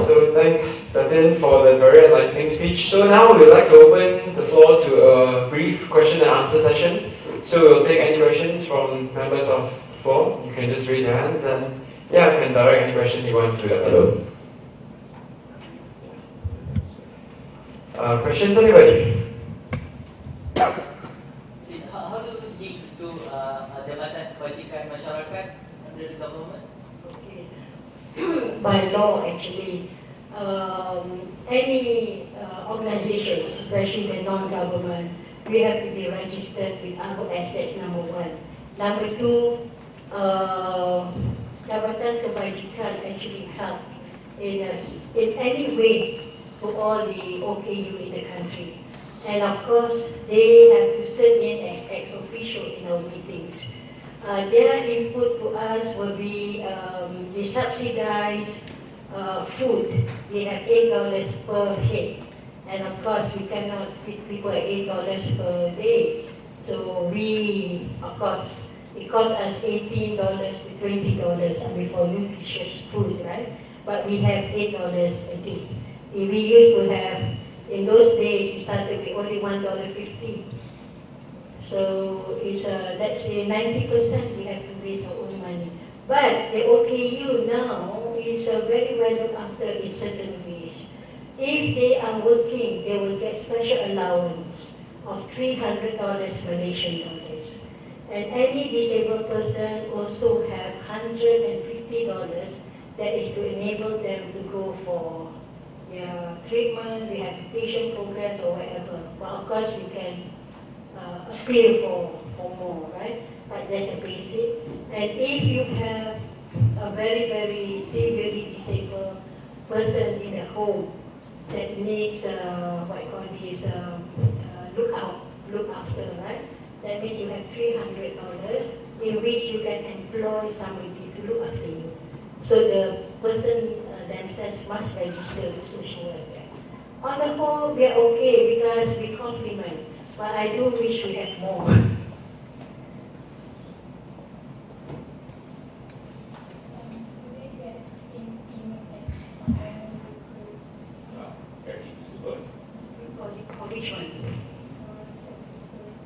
So thanks, Datin, for the very enlightening speech. So now we'd like to open the floor to a brief question and answer session. So we'll take any questions from members of the floor. You can just raise your hands and you can direct any question you want to Datin. Questions, anybody? How do you link to Jabatan Kebajikan Masyarakat under the government? Okay. By law, actually, any organizations, especially the non-government, we have to be registered with ROS. That's number one. Number two, Jabatan Kebajikan actually helps in any way to all the OKU in the country. And of course, they have to sit in as ex-official in our meetings. Their input to us will be they subsidize food. They have $8 per head. And of course, we cannot feed people at $8 per day. So we, of course, it costs us $18 to $20 for nutritious food, right? But we have $8 a day. We used to have, in those days, we started with only $1.50. So it's let's say 90% we have to raise our own money. But the OKU now is very well looked after in certain ways. If they are working, they will get special allowance of $300 Malaysian dollars. And any disabled person also have $150 that is to enable them to go for treatment, rehabilitation programs or whatever. But of course you can appeal for more, right? But that's a basic. And if you have a very, very severely disabled person in the home that needs look after, right? That means you have $300 in which you can employ somebody to look after you. So the person themselves must register with social welfare. On the whole, we are okay because we complement, but I do wish we had more. Which one?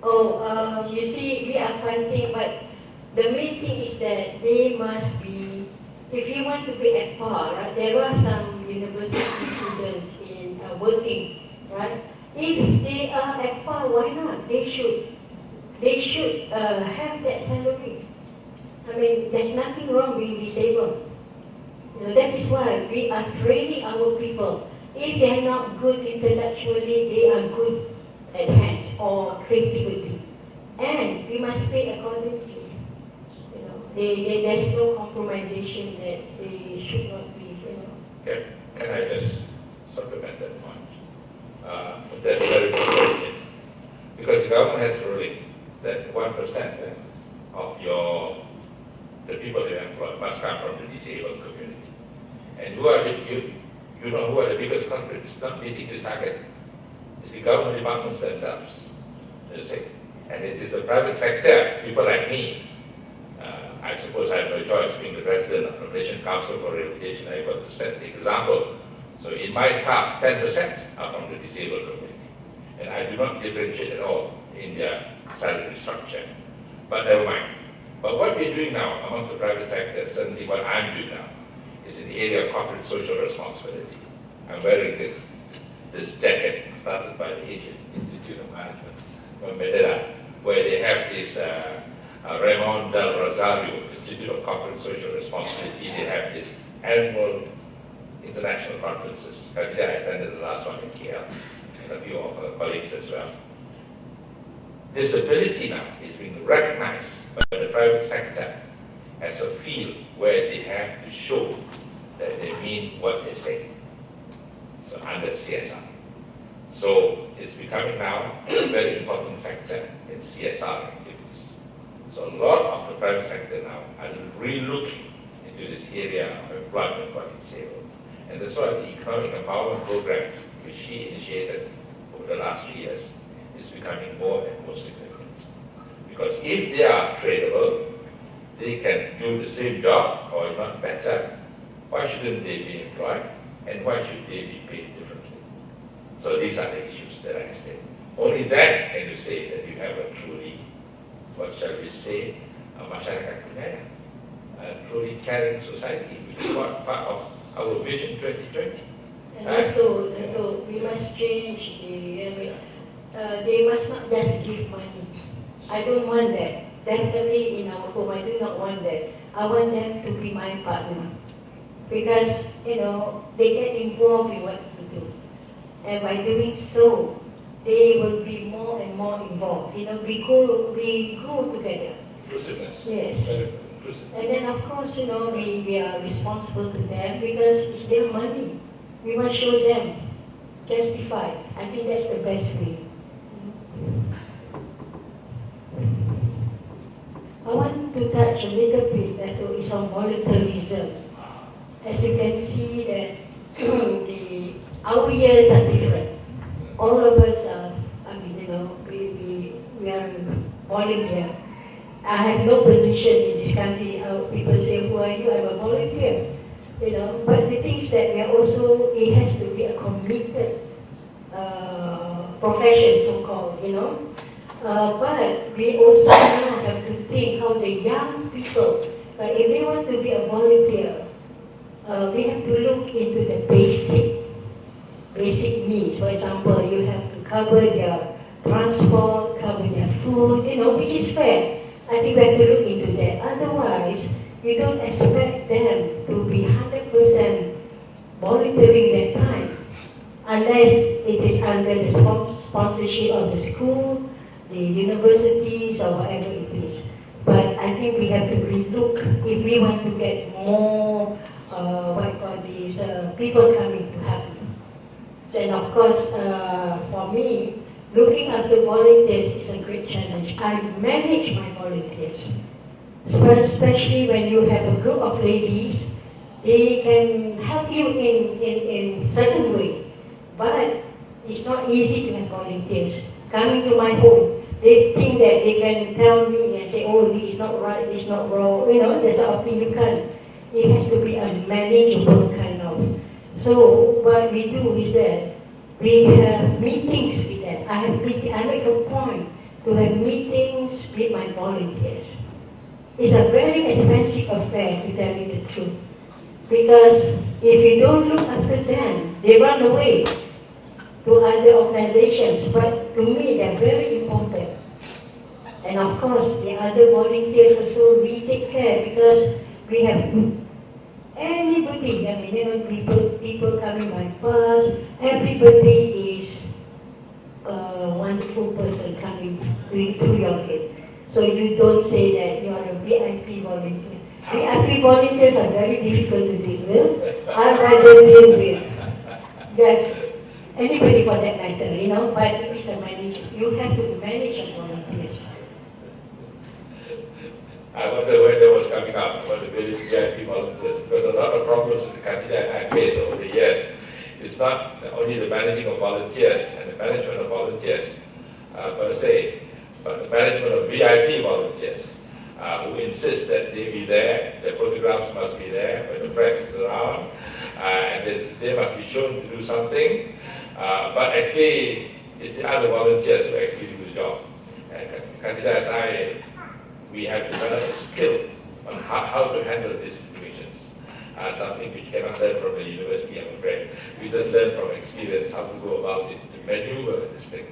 Oh, you see, we are fighting, but the main thing is that they must be, if you want to be at par, right, there are some university students in working, right? If they are at par, why not? They should have that salary. I mean, there's nothing wrong being disabled. That is why we are training our people. If they are not good intellectually, they are good at hands or creativity. And we must pay accordingly. There's no compromisation that they should not be. Can I just supplement that point? That's a very good question. Because the government has a ruling that 1% of the people you employ must come from the disabled community. And who are who are the biggest culprits not meeting this target? It's the government departments themselves. You see? And it is the private sector, people like me. I suppose I have no choice, being the president of the Malaysian Council for Rehabilitation, I've got to set the example. So in my staff, 10% are from the disabled community. And I do not differentiate at all in their salary structure. But never mind. But what we're doing now amongst the private sector, certainly what I'm doing now, is in the area of corporate social responsibility. I'm wearing this jacket started by the Asian Institute of Management from Medina, where they have this Ramon del Rosario Institute of Corporate Social Responsibility. They have this annual international conferences. Katijah, I attended the last one in KL, and a few of her colleagues as well. Disability now is being recognized by the private sector as a field where they have to show that they mean what they say. So under CSR. So it's becoming now a very important factor in CSR activities. So a lot of the private sector now are re-looking into this area of employment for disabled. And that's why the economic empowerment program, which she initiated over the last 3 years, is becoming more and more significant. Because if they are tradable, they can do the same job or not better. Why shouldn't they be employed? and why should they be paid differently? So these are the issues that I state. Only then can you say that you have a truly, what shall we say, a masyarakat budaya, a truly caring society, which is part of our vision 2020. And also, we must change they must not just give money. I don't want that. Definitely in our home, I do not want that. I want them to be my partner. Because, they get involved in what we do. And by doing so, they will be more and more involved. We grow together. Inclusiveness. Yes. Inclusive. And then of course, we are responsible to them because it's their money. We must show them, justify. I think that's the best way. I want to touch a little bit that is on volunteerism. As you can see that our years are different. All of us are, we are volunteer. I have no position in this country. People say, who are you? I'm a volunteer. But the things that we are also, it has to be a committed profession, so-called, but we also now have to think how the young people, if they want to be a volunteer, we have to look into the basic needs. For example, you have to cover their transport, cover their food, which is fair. I think we have to look into that. Otherwise, you don't expect them to be 100% volunteering their time, unless it is under the sponsorship of the school, the universities, or whatever it is. But I think we have to relook if we want to get more, people coming to help. And of course, for me, looking after volunteers is a great challenge. I manage my volunteers, especially when you have a group of ladies. They can help you in certain way, but it's not easy to have volunteers coming to my home. They think that they can tell me and say, oh, this is not right, this is not wrong. That's something you can't. It has to be a manageable kind of. So what we do is that we have meetings with them. I make a point to have meetings with my volunteers. It's a very expensive affair, to tell you the truth. Because if you don't look after them, they run away to other organizations. But to me, they're very important. And of course, the other volunteers also, we take care because we have anybody, people coming by bus, everybody is a wonderful person coming through your gate. So you don't say that you are a VIP volunteer. VIP volunteers are very difficult to deal with. I'd rather deal with just anybody for that matter, but it is a manager. You have to manage your volunteers. I wonder when that was coming up, about the various VIP volunteers, because a lot of problems with the Katijah I faced over the years. It's not only the managing of volunteers and the management of volunteers per se, but the management of VIP volunteers who insist that they be there, their photographs must be there when the press is around, and they must be shown to do something, but actually it's the other volunteers who actually do the job. And Katijah, we have developed a skill on how to handle these situations. Something which cannot learn from the university, I'm afraid. We just learn from experience how to go about it, to maneuver this thing.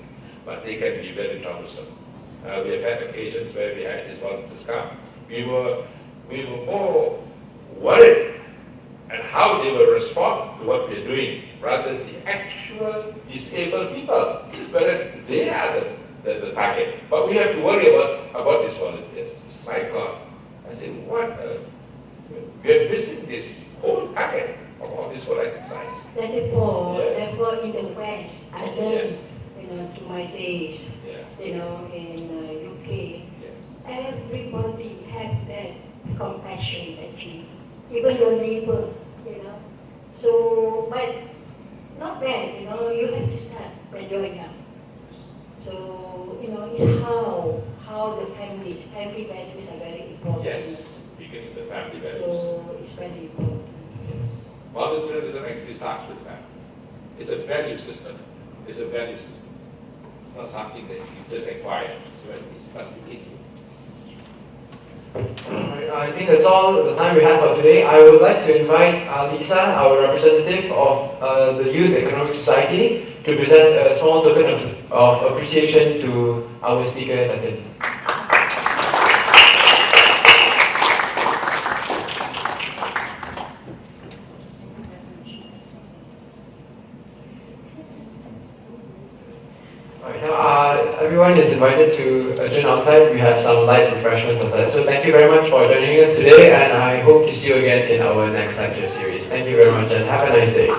But they can be very troublesome. We have had occasions where we had these volunteers come. We were more worried and how they will respond to what we're doing rather than the actual disabled people, whereas they are the target. But we have to worry about these volunteers. My God. I said, what? We are missing this whole target of all this whole exercise. Therefore, Yes. in the West, I learned, to my days, Yeah. in UK, Yes. everybody had that compassion actually, even your neighbor, So, but not bad, you have to start when you're young. So, it's how the family values are very important. Yes, because the family values. So, it's very important. Yes. Volunteerism actually starts with family. It's a value system. It's a value system. It's not something that you just acquire. It must be in you. Alright, I think that's all the time we have for today. I would like to invite Lisa, our representative of the Youth Economic Society, to present a small token of appreciation to our speaker, Datin. Alright, now everyone is invited to adjourn outside. We have some light refreshments outside. So thank you very much for joining us today, and I hope to see you again in our next lecture series. Thank you very much, and have a nice day.